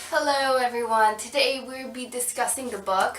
Hello everyone, today we'll be discussing the book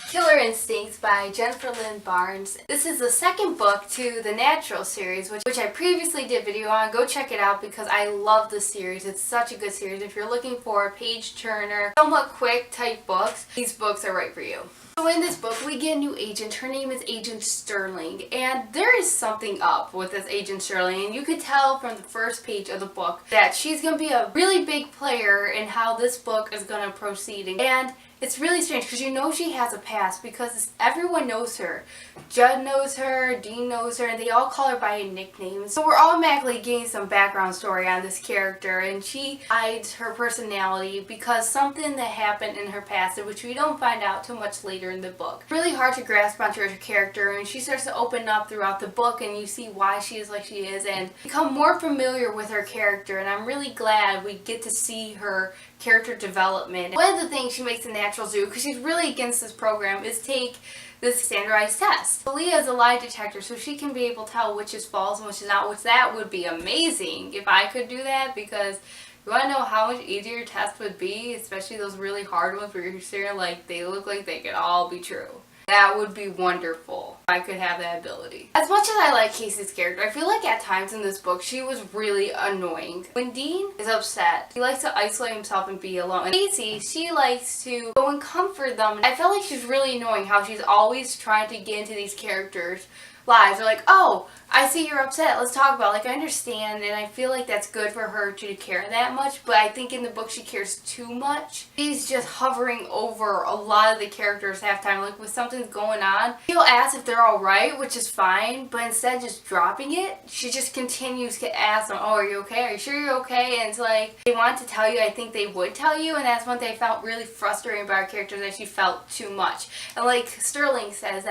Killer Instincts by Jennifer Lynn Barnes. This is the second book to the Natural series, which I previously did a video on. Go check it out because I love this series. It's such a good series. If you're looking for a page-turner, somewhat quick type books, these books are right for you. So in this book, we get a new agent. Her name is Agent Sterling, and there is something up with this Agent Sterling, and you could tell from the first page of the book that she's going to be a really big player in how this book is going to proceed. And it's really strange because you know she has a past because everyone knows her. Judd knows her, Dean knows her, and they all call her by a nickname. So we're automatically getting some background story on this character, and she hides her personality because something that happened in her past, which we don't find out too much later in the book. Really hard to grasp onto her character, and she starts to open up throughout the book, and you see why she is like she is and become more familiar with her character, and I'm really glad we get to see her character development. One of the things she makes the Naturals do, because she's really against this program, is take this standardized test. Leah is a lie detector, so she can be able to tell which is false and which is not, which that would be amazing if I could do that, because you want to know how much easier your test would be, especially those really hard ones where you're staring like they look like they could all be true. That would be wonderful if I could have that ability. As much as I like Casey's character, I feel like at times in this book she was really annoying. When Dean is upset, he likes to isolate himself and be alone. And Casey, she likes to go and comfort them. I felt like she's really annoying how she's always trying to get into these characters' lives. They're like, oh, I see you're upset, let's talk about it. Like, I understand, and I feel like that's good for her to care that much, but I think in the book she cares too much. She's just hovering over a lot of the characters half time. Like, when something's going on, she'll ask if they're alright, which is fine, but instead of just dropping it, she just continues to ask them, oh, are you okay? Are you sure you're okay? And it's like, they want to tell you, I think they would tell you, and that's one thing I felt really frustrating about her character, that she felt too much. And like Sterling says,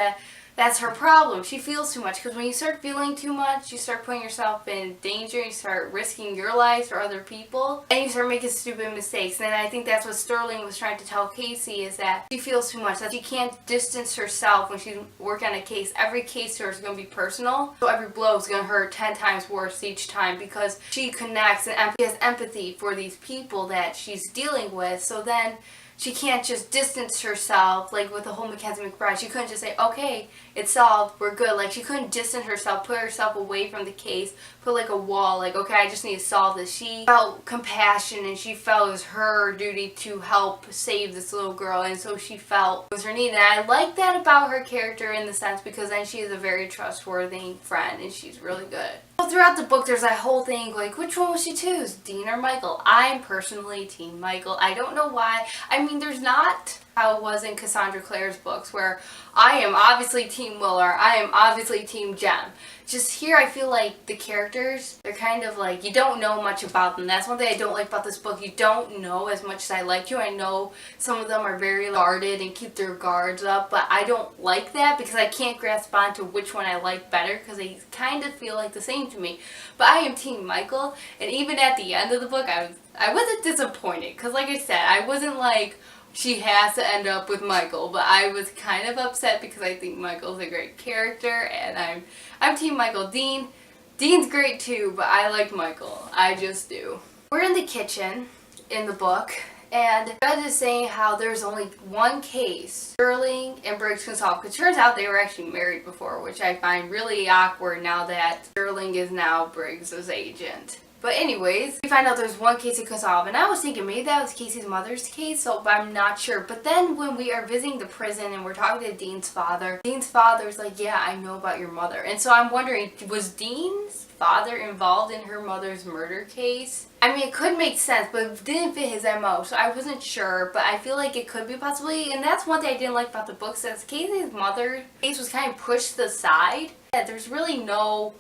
that's her problem. She feels too much, because when you start feeling too much, you start putting yourself in danger, you start risking your life for other people, and you start making stupid mistakes. And I think that's what Sterling was trying to tell Casey, is that she feels too much, that she can't distance herself when she's working on a case. Every case to her is going to be personal, so every blow is going to hurt 10 times worse each time, because she connects and has empathy for these people that she's dealing with. So then she can't just distance herself, like with the whole Mackenzie McBride. She couldn't just say, okay, it's solved, we're good. Like, she couldn't distance herself, put herself away from the case, put like a wall, like, okay, I just need to solve this. She felt compassion, and she felt it was her duty to help save this little girl, and so she felt it was her need. And I like that about her character in the sense, because then she is a very trustworthy friend, and she's really good. So throughout the book, there's that whole thing, like, which one will she choose, Dean or Michael? I'm personally Team Michael. I don't know why. I mean, there's not how it was in Cassandra Clare's books, where I am obviously Team Willer, I am obviously Team Jem. Just here, I feel like the characters, they're kind of like, you don't know much about them. That's one thing I don't like about this book. You don't know as much as I like to. I know some of them are very guarded and keep their guards up, but I don't like that because I can't grasp onto which one I like better, because they kind of feel like the same to me. But I am Team Michael, and even at the end of the book, I wasn't disappointed, because like I said, I wasn't like, she has to end up with Michael, but I was kind of upset because I think Michael's a great character, and I'm Team Michael. Dean's great too, but I like Michael. I just do. We're in the kitchen in the book, and Judd is saying how there's only one case Sterling and Briggs can solve, because it turns out they were actually married before, which I find really awkward now that Sterling is now Briggs' agent. But anyways, we find out there's one case he could solve, and I was thinking maybe that was Casey's mother's case, but I'm not sure. But then when we are visiting the prison and we're talking to Dean's father's like, yeah, I know about your mother. And so I'm wondering, was Dean's father involved in her mother's murder case? I mean, it could make sense, but it didn't fit his MO, so I wasn't sure, but I feel like it could be possibly, and that's one thing I didn't like about the book, since Casey's mother's case was kind of pushed to the side. There's really no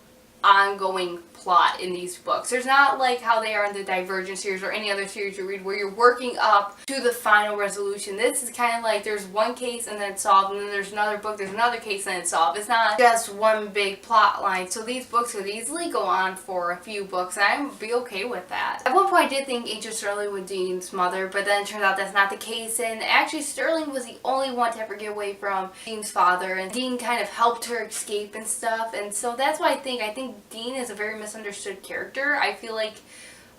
ongoing plot in these books. There's not like how they are in the Divergent series or any other series you read, where you're working up to the final resolution. This is kind of like there's one case and then it's solved, and then there's another book, there's another case and it's solved. It's not just one big plot line. So these books could easily go on for a few books, and I would be okay with that. At one point I did think Agent Sterling was Dean's mother, but then it turns out that's not the case, and actually Sterling was the only one to ever get away from Dean's father, and Dean kind of helped her escape and stuff, and so that's why I think Dean is a very misunderstood character. I feel like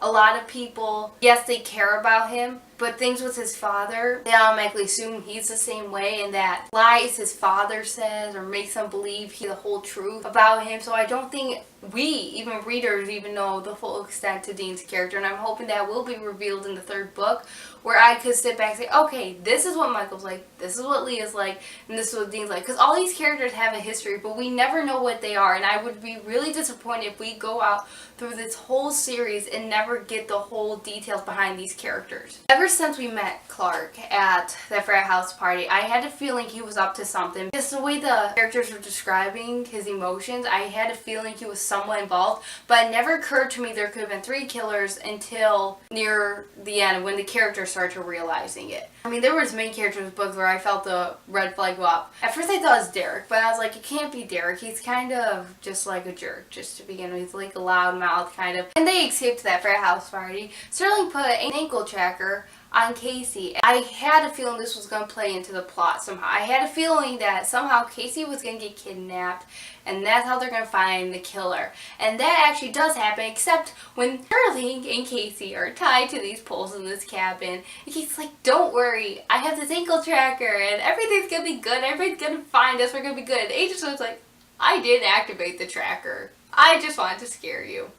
a lot of people, yes, they care about him, but things with his father, they automatically assume he's the same way, and that lies his father says or makes them believe the whole truth about him. So I don't think we, even readers, even know the full extent to Dean's character, and I'm hoping that will be revealed in the third book, where I could sit back and say, okay, this is what Michael's like, this is what Leah's like, and this is what Dean's like. Because all these characters have a history, but we never know what they are, and I would be really disappointed if we go out through this whole series and never get the whole details behind these characters. Ever since we met Clark at the frat house party, I had a feeling he was up to something. Just the way the characters were describing his emotions, I had a feeling he was somewhat involved, but it never occurred to me there could have been 3 killers until near the end when the characters started realizing it. I mean, there was main characters in the book where I felt the red flag go up. At first I thought it was Derek, but I was like, it can't be Derek. He's kind of just like a jerk, just to begin with. He's like a loudmouth kind of. And they escaped that frat house party. Sterling put an ankle tracker on Casey. I had a feeling this was going to play into the plot somehow. I had a feeling that somehow Casey was going to get kidnapped, and that's how they're going to find the killer. And that actually does happen, except when Sterling and Casey are tied to these poles in this cabin, and Casey's like, don't worry, I have this ankle tracker, and everything's going to be good, everybody's going to find us, we're going to be good. And Agent was like, I didn't activate the tracker. I just wanted to scare you.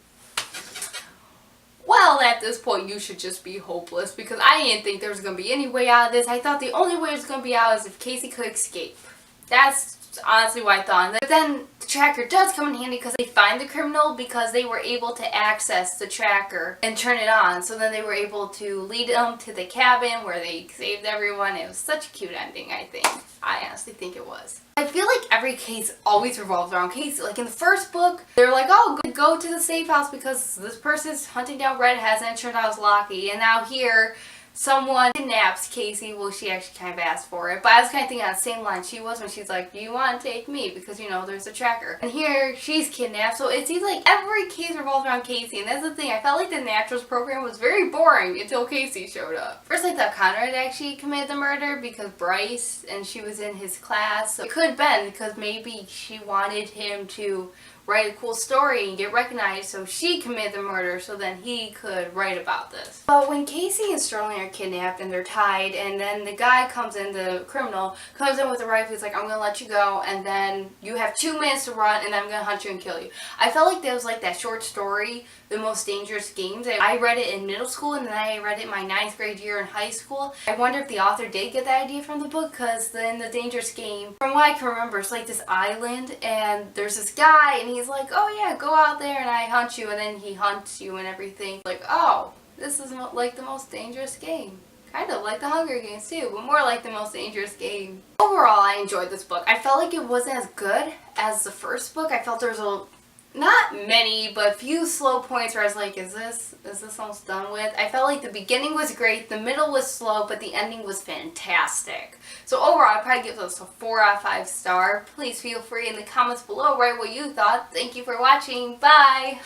Well, at this point, you should just be hopeless, because I didn't think there was going to be any way out of this. I thought the only way it was going to be out is if Casey could escape. That's honestly what I thought. But then the tracker does come in handy because they find the criminal because they were able to access the tracker and turn it on. So then they were able to lead them to the cabin where they saved everyone. It was such a cute ending, I think. I honestly think it was. I feel like every case always revolves around Casey. Like in the first book, they're like, oh, go to the safe house because this person's hunting down redheads, and it turned out it was Lockie. And now here, someone kidnaps Casey. Well, she actually kind of asked for it. But I was kind of thinking on the same line she was when she's like, you want to take me? Because, you know, there's a tracker. And here, she's kidnapped. So it seems like every case revolves around Casey. And that's the thing. I felt like the Naturals program was very boring until Casey showed up. First, I thought Conrad actually committed the murder because Bryce and she was in his class. So it could have been because maybe she wanted him to write a cool story and get recognized, so she committed the murder so then he could write about this. But when Casey and Sterling are kidnapped and they're tied, and then the guy comes in, the criminal, comes in with a rifle, he's like, I'm gonna let you go, and then you have 2 minutes to run, and I'm gonna hunt you and kill you. I felt like that was like that short story, The Most Dangerous Games. I read it in middle school, and then I read it my 9th grade year in high school. I wonder if the author did get that idea from the book, because then The Dangerous Game, from what I can remember, it's like this island, and there's this guy, and he's like, oh yeah, go out there and I hunt you, and then he hunts you and everything. Like, oh, this is like The Most Dangerous Game. Kind of like The Hunger Games too, but more like The Most Dangerous Game. Overall, I enjoyed this book. I felt like it wasn't as good as the first book. I felt there was not many, but a few slow points where I was like, is this almost done with? I felt like the beginning was great, the middle was slow, but the ending was fantastic. So overall, I'd probably give this a 4 out of 5 star. Please feel free in the comments below write what you thought. Thank you for watching. Bye!